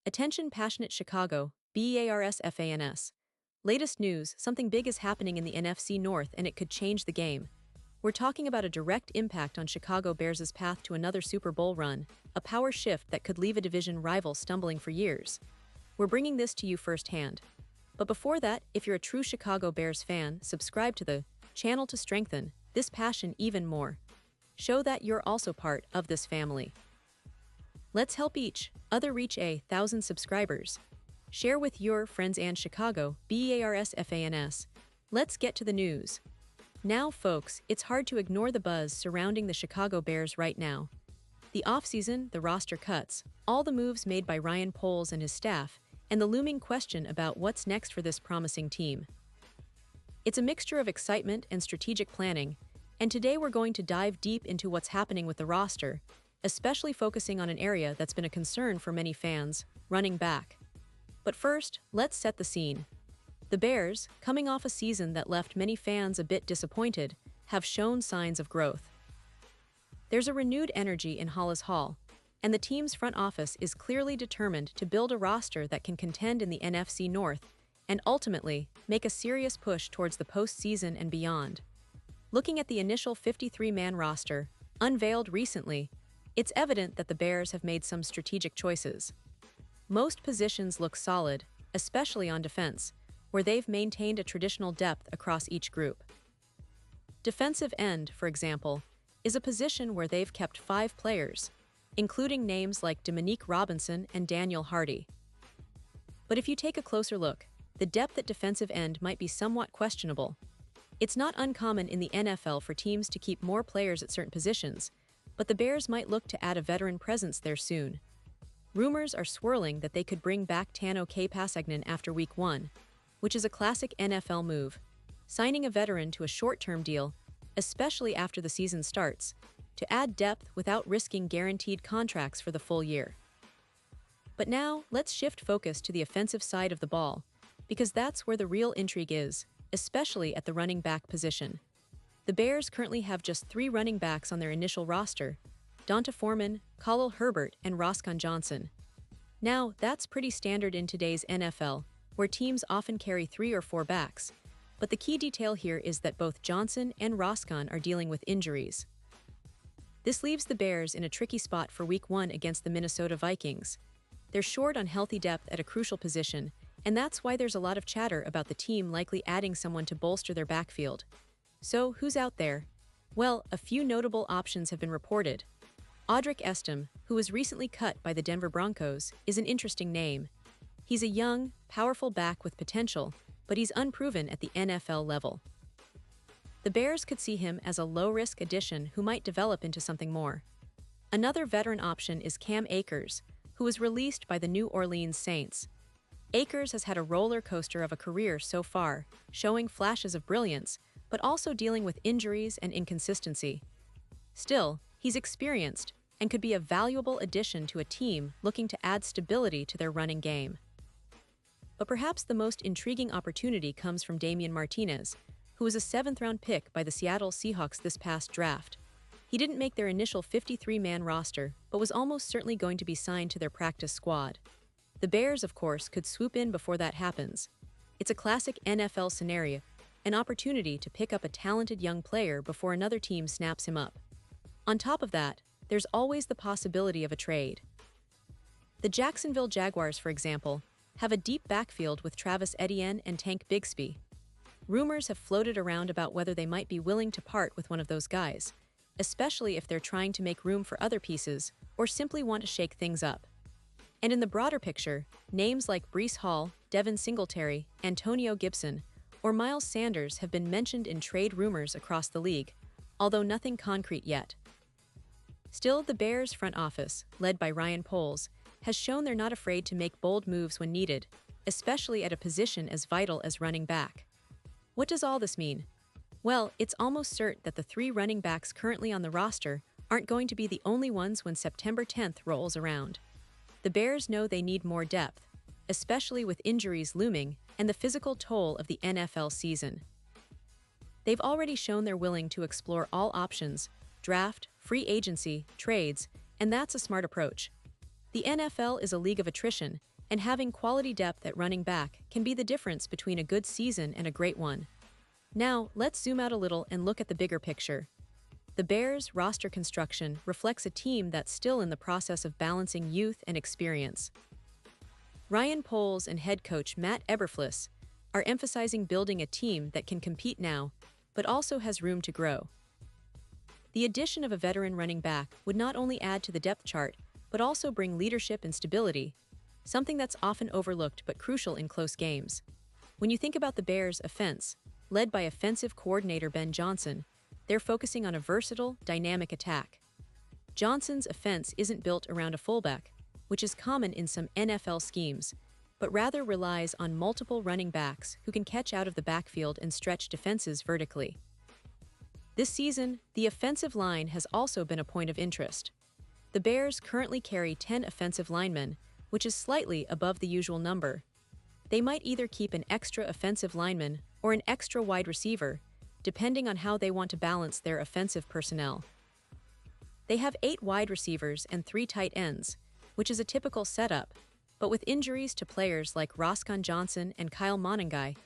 Attention passionate Chicago, Bears fans. Latest news, something big is happening in the NFC North and it could change the game. We're talking about a direct impact on Chicago Bears' path to another Super Bowl run, a power shift that could leave a division rival stumbling for years. We're bringing this to you firsthand. But before that, if you're a true Chicago Bears fan, subscribe to the channel to strengthen this passion even more. Show that you're also part of this family. Let's help each other reach 1,000 subscribers. Share with your friends and Chicago Bears fans. Let's get to the news. Now, folks, it's hard to ignore the buzz surrounding the Chicago Bears right now. The offseason, the roster cuts, all the moves made by Ryan Poles and his staff, and the looming question about what's next for this promising team. It's a mixture of excitement and strategic planning, and today we're going to dive deep into what's happening with the roster, especially focusing on an area that's been a concern for many fans, running back. But first, let's set the scene. The Bears, coming off a season that left many fans a bit disappointed, have shown signs of growth. There's a renewed energy in Hollis Hall, and the team's front office is clearly determined to build a roster that can contend in the NFC North and ultimately make a serious push towards the postseason and beyond. Looking at the initial 53-man roster, unveiled recently, it's evident that the Bears have made some strategic choices. Most positions look solid, especially on defense, where they've maintained a traditional depth across each group. Defensive end, for example, is a position where they've kept 5 players, including names like Dominique Robinson and Daniel Hardy. But if you take a closer look, the depth at defensive end might be somewhat questionable. It's not uncommon in the NFL for teams to keep more players at certain positions, but the Bears might look to add a veteran presence there soon. Rumors are swirling that they could bring back Tano Pasagnan after Week 1, which is a classic NFL move, signing a veteran to a short-term deal, especially after the season starts, to add depth without risking guaranteed contracts for the full year. But now, let's shift focus to the offensive side of the ball, because that's where the real intrigue is, especially at the running back position. The Bears currently have just 3 running backs on their initial roster: Donta Foreman, Khalil Herbert, and Roscoe Johnson. Now, that's pretty standard in today's NFL, where teams often carry 3 or 4 backs, but the key detail here is that both Johnson and Roscoe are dealing with injuries. This leaves the Bears in a tricky spot for Week 1 against the Minnesota Vikings. They're short on healthy depth at a crucial position, and that's why there's a lot of chatter about the team likely adding someone to bolster their backfield. So, who's out there? Well, a few notable options have been reported. Audric Estim, who was recently cut by the Denver Broncos, is an interesting name. He's a young, powerful back with potential, but he's unproven at the NFL level. The Bears could see him as a low-risk addition who might develop into something more. Another veteran option is Cam Akers, who was released by the New Orleans Saints. Akers has had a roller coaster of a career so far, showing flashes of brilliance, but also dealing with injuries and inconsistency. Still, he's experienced and could be a valuable addition to a team looking to add stability to their running game. But perhaps the most intriguing opportunity comes from Damien Martinez, who was a 7th-round pick by the Seattle Seahawks this past draft. He didn't make their initial 53-man roster, but was almost certainly going to be signed to their practice squad. The Bears, of course, could swoop in before that happens. It's a classic NFL scenario, an opportunity to pick up a talented young player before another team snaps him up. On top of that, there's always the possibility of a trade. The Jacksonville Jaguars, for example, have a deep backfield with Travis Etienne and Tank Bigsby. Rumors have floated around about whether they might be willing to part with one of those guys, especially if they're trying to make room for other pieces or simply want to shake things up. And in the broader picture, names like Breece Hall, Devin Singletary, Antonio Gibson, or Miles Sanders have been mentioned in trade rumors across the league, although nothing concrete yet. Still, the Bears' front office, led by Ryan Poles, has shown they're not afraid to make bold moves when needed, especially at a position as vital as running back. What does all this mean? Well, it's almost certain that the 3 running backs currently on the roster aren't going to be the only ones when September 10th rolls around. The Bears know they need more depth, especially with injuries looming and the physical toll of the NFL season. They've already shown they're willing to explore all options: draft, free agency, trades, and that's a smart approach. The NFL is a league of attrition, and having quality depth at running back can be the difference between a good season and a great one. Now, let's zoom out a little and look at the bigger picture. The Bears' roster construction reflects a team that's still in the process of balancing youth and experience. Ryan Poles and head coach Matt Eberflus are emphasizing building a team that can compete now, but also has room to grow. The addition of a veteran running back would not only add to the depth chart, but also bring leadership and stability, something that's often overlooked but crucial in close games. When you think about the Bears' offense, led by offensive coordinator Ben Johnson, they're focusing on a versatile, dynamic attack. Johnson's offense isn't built around a fullback, which is common in some NFL schemes, but rather relies on multiple running backs who can catch out of the backfield and stretch defenses vertically. This season, the offensive line has also been a point of interest. The Bears currently carry 10 offensive linemen, which is slightly above the usual number. They might either keep an extra offensive lineman or an extra wide receiver, depending on how they want to balance their offensive personnel. They have 8 wide receivers and 3 tight ends, which is a typical setup, but with injuries to players like Roscoe Johnson and Kyle Monangai,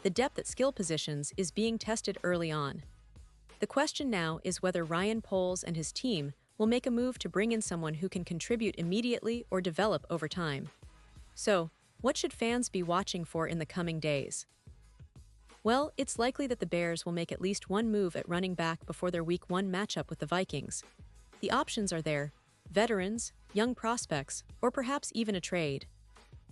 the depth at skill positions is being tested early on. The question now is whether Ryan Poles and his team will make a move to bring in someone who can contribute immediately or develop over time. So, what should fans be watching for in the coming days? Well, it's likely that the Bears will make at least one move at running back before their Week 1 matchup with the Vikings. The options are there: veterans, young prospects, or perhaps even a trade.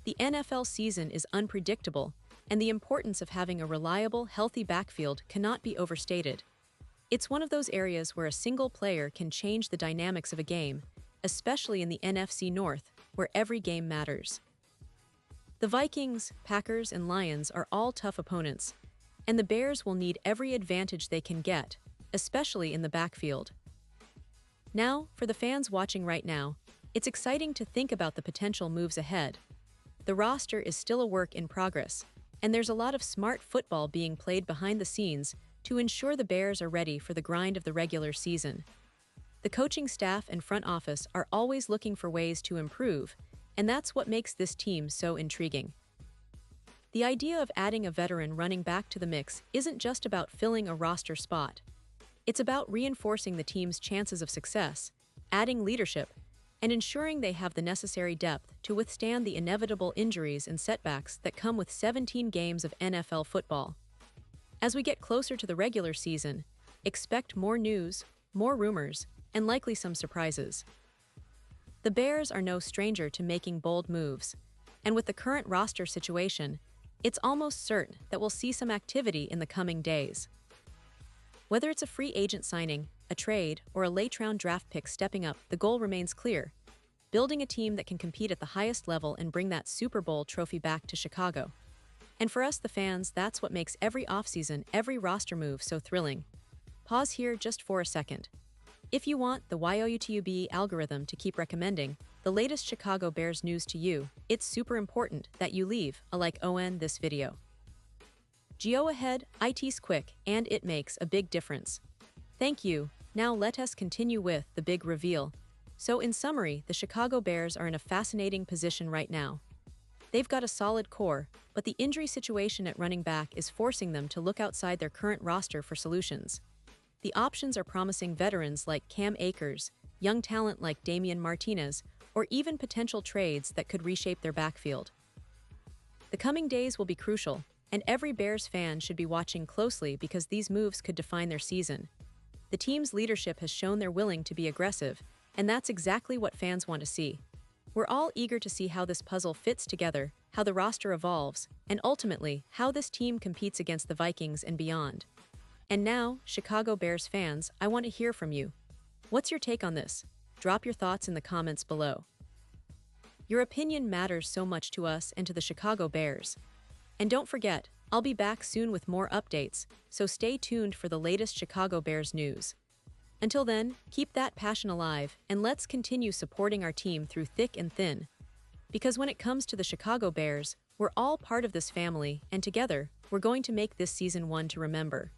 The NFL season is unpredictable, and the importance of having a reliable, healthy backfield cannot be overstated. It's one of those areas where a single player can change the dynamics of a game, especially in the NFC North, where every game matters. The Vikings, Packers, and Lions are all tough opponents, and the Bears will need every advantage they can get, especially in the backfield. Now, for the fans watching right now, it's exciting to think about the potential moves ahead. The roster is still a work in progress, and there's a lot of smart football being played behind the scenes to ensure the Bears are ready for the grind of the regular season. The coaching staff and front office are always looking for ways to improve, and that's what makes this team so intriguing. The idea of adding a veteran running back to the mix isn't just about filling a roster spot. It's about reinforcing the team's chances of success, adding leadership, and ensuring they have the necessary depth to withstand the inevitable injuries and setbacks that come with 17 games of NFL football. As we get closer to the regular season, expect more news, more rumors, and likely some surprises. The Bears are no stranger to making bold moves, and with the current roster situation, it's almost certain that we'll see some activity in the coming days. Whether it's a free agent signing, a trade, or a late-round draft pick stepping up, the goal remains clear: building a team that can compete at the highest level and bring that Super Bowl trophy back to Chicago. And for us, the fans, that's what makes every offseason, every roster move so thrilling. Pause here just for a second. If you want the YouTube algorithm to keep recommending the latest Chicago Bears news to you, it's super important that you leave a like on this video. Go ahead, it's quick, and it makes a big difference. Thank you. Now let us continue with the big reveal. So in summary, the Chicago Bears are in a fascinating position right now. They've got a solid core, but the injury situation at running back is forcing them to look outside their current roster for solutions. The options are promising veterans like Cam Akers, young talent like Damien Martinez, or even potential trades that could reshape their backfield. The coming days will be crucial, and every Bears fan should be watching closely because these moves could define their season. The team's leadership has shown they're willing to be aggressive, and that's exactly what fans want to see. We're all eager to see how this puzzle fits together, how the roster evolves, and ultimately, how this team competes against the Vikings and beyond. And now, Chicago Bears fans, I want to hear from you. What's your take on this? Drop your thoughts in the comments below. Your opinion matters so much to us and to the Chicago Bears. And don't forget, I'll be back soon with more updates, so stay tuned for the latest Chicago Bears news. Until then, keep that passion alive, and let's continue supporting our team through thick and thin. Because when it comes to the Chicago Bears, we're all part of this family, and together, we're going to make this season one to remember.